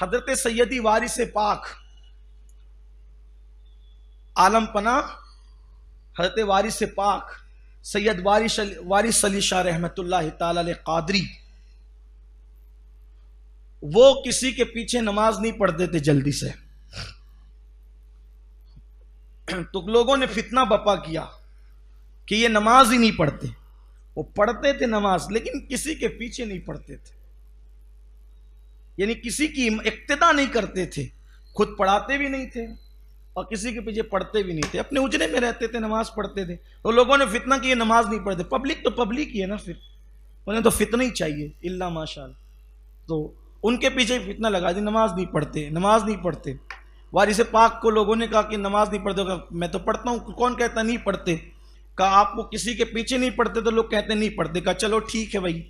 حضرت سیدی وارث پاک عالم پناہ حضرت وارث پاک سید وارث علی شاہ رحمت اللہ تعالی علیہ قادری، وہ کسی کے پیچھے نماز نہیں پڑھتے تھے جلدی سے. تو لوگوں نے فتنہ بپا کیا کہ یہ نماز ہی نہیں پڑھتے. وہ پڑھتے تھے نماز لیکن کسی کے پیچھے نہیں پڑھتے تھے، یعنی کسی کی اقتداء نہیں کرتے تھے، خود پڑھاتے بھی نہیں تھے اور کسی کے پیچھے پڑھتے بھی نہیں تھے، اپنے اجرے میں رہتے تھے، نماز پڑھتے تھے. تو لوگوں نے فتنہ کی یہ نماز نہیں پڑھتے. پبلک تو پبلک ہی ہے نا، پھر انہیں تو فتنہ ہی چاہیے الا ماشاءاللہ. تو ان کے پیچھے فتنہ لگا دی، نماز نہیں پڑھتے، نماز نہیں پڑھتے. وارث پاک کو لوگوں نے کہا کہ نماز نہیں پڑھتے. میں تو پڑھتا ہوں. کون کہتا نہیں پڑھتے؟ کہا آپ کو کسی کے پیچھے نہیں پڑھتے تو لوگ کہتے نہیں پڑھتے. کہا چلو ٹھیک ہے بھائی،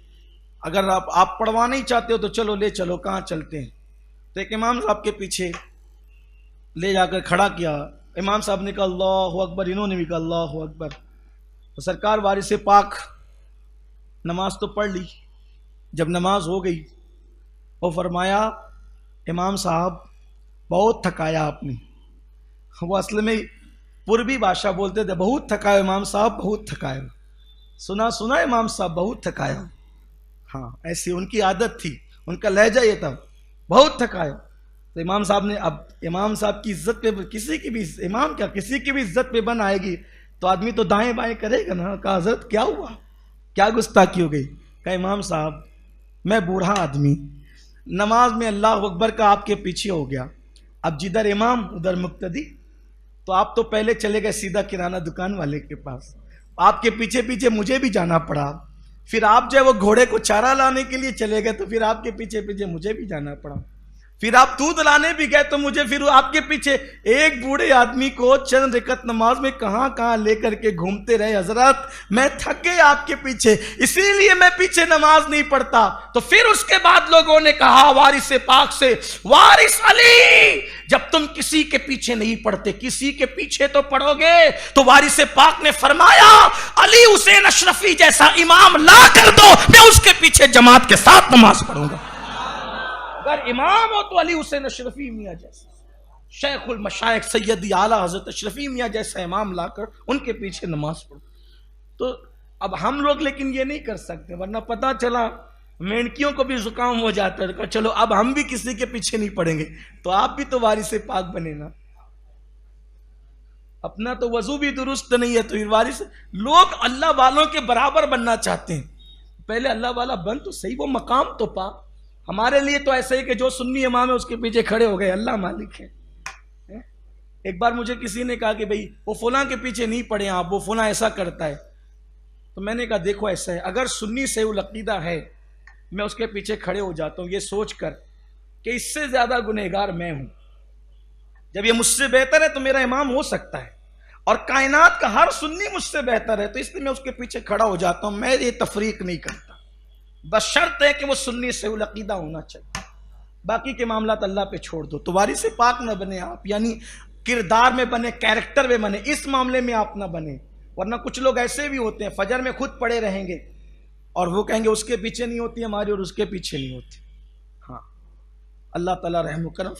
اگر آپ پڑھوانا ہی چاہتے ہو تو چلو لے چلو، کہاں چلتے ہیں. تو ایک امام صاحب کے پیچھے لے جا کر کھڑا کیا. امام صاحب نے کہا اللہ اکبر، انہوں نے بھی کہا اللہ اکبر. تو سرکار وارث پاک نماز تو پڑھ لی. جب نماز ہو گئی وہ فرمایا امام صاحب بہت تھکایا آپ نے. وہ اصل میں پوربی بادشاہ بولتے تھے بہت تھکایا امام صاحب، بہت تھکایا. سنا امام صاحب بہت تھکایا. ہاں ایسی ان کی عادت تھی، ان کا لہجہ یہ تھا بہت تھکایا. تو امام صاحب نے، اب امام صاحب کی عزت پہ کسی کی بھی، امام کیا کسی کی بھی عزت پہ بن آئے گی تو آدمی تو دائیں بائیں کرے گا نا. کہا حضرت کیا ہوا، کیا گستاخی ہو گئی؟ کہا امام صاحب میں بوڑھا آدمی، نماز میں اللہ اکبر کا آپ کے پیچھے ہو گیا. اب جدھر امام ادھر مقتدی، تو آپ تو پہلے چلے گئے سیدھا کرانہ دکان والے کے پاس، آپ کے پیچھے پیچھے مجھے بھی جانا پڑا. پھر آپ جو ہے وہ گھوڑے کو چارہ لانے کے لیے چلے گئے تو پھر آپ کے پیچھے پیچھے مجھے بھی جانا پڑا. پھر آپ دودھ لانے بھی گئے تو مجھے پھر آپ کے پیچھے. ایک بوڑھے آدمی کو چند رکعت نماز میں کہاں کہاں لے کر کے گھومتے رہے. حضرت میں تھک گئے آپ کے پیچھے، اسی لیے میں پیچھے نماز نہیں پڑھتا. تو پھر اس کے بعد لوگوں نے کہا وارث پاک سے، وارث علی جب تم کسی کے پیچھے نہیں پڑھتے کسی کے پیچھے تو پڑھو گے. تو وارث پاک نے فرمایا علی حسین اشرفی جیسا امام لا کر دو، میں اس کے پیچھے جماعت کے ساتھ نماز پڑھوں گا. اگر امام ہو تو علی حسین اشرفی میاں جیسا، شیخ المشائخ سیدی اعلیٰ حضرت اشرفی میاں جیسا امام لا کر ان کے پیچھے نماز پڑھو. تو اب ہم لوگ لیکن یہ نہیں کر سکتے، ورنہ پتہ چلا مینکیوں کو بھی زکام ہو جاتا ہے. چلو اب ہم بھی کسی کے پیچھے نہیں پڑیں گے تو آپ بھی تو وارث پاک بنے نا. اپنا تو وضو بھی درست نہیں ہے تو پھر وارث. لوگ اللہ والوں کے برابر بننا چاہتے ہیں، پہلے اللہ والا بن تو صحیح، وہ مقام تو پا. ہمارے لیے تو ایسا ہی کہ جو سنی امام ہے اس کے پیچھے کھڑے ہو گئے، اللہ مالک ہے. ایک بار مجھے کسی نے کہا کہ بھئی وہ فلاں کے پیچھے نہیں پڑے آپ، وہ فلاں ایسا کرتا ہے. تو میں نے کہا دیکھو ایسا ہے، اگر سنی سے العقیدہ ہے میں اس کے پیچھے کھڑے ہو جاتا ہوں یہ سوچ کر کہ اس سے زیادہ گنہگار میں ہوں. جب یہ مجھ سے بہتر ہے تو میرا امام ہو سکتا ہے، اور کائنات کا ہر سنی مجھ سے بہتر ہے تو اس لیے میں اس کے پیچھے کھڑا ہو جاتا ہوں. میں یہ تفریق نہیں کرتا، بس شرط ہے کہ وہ سنی سے العقیدہ ہونا چاہیے، باقی کے معاملات اللہ پہ چھوڑ دو. تو وارث پاک نہ بنے آپ، یعنی کردار میں بنے، کیریکٹر میں بنے، اس معاملے میں آپ نہ بنے. ورنہ کچھ لوگ ایسے بھی ہوتے ہیں فجر میں خود پڑے رہیں گے اور وہ کہیں گے اس کے پیچھے نہیں ہوتی ہماری اور اس کے پیچھے نہیں ہوتی. ہاں اللہ تعالیٰ رحم و کرم.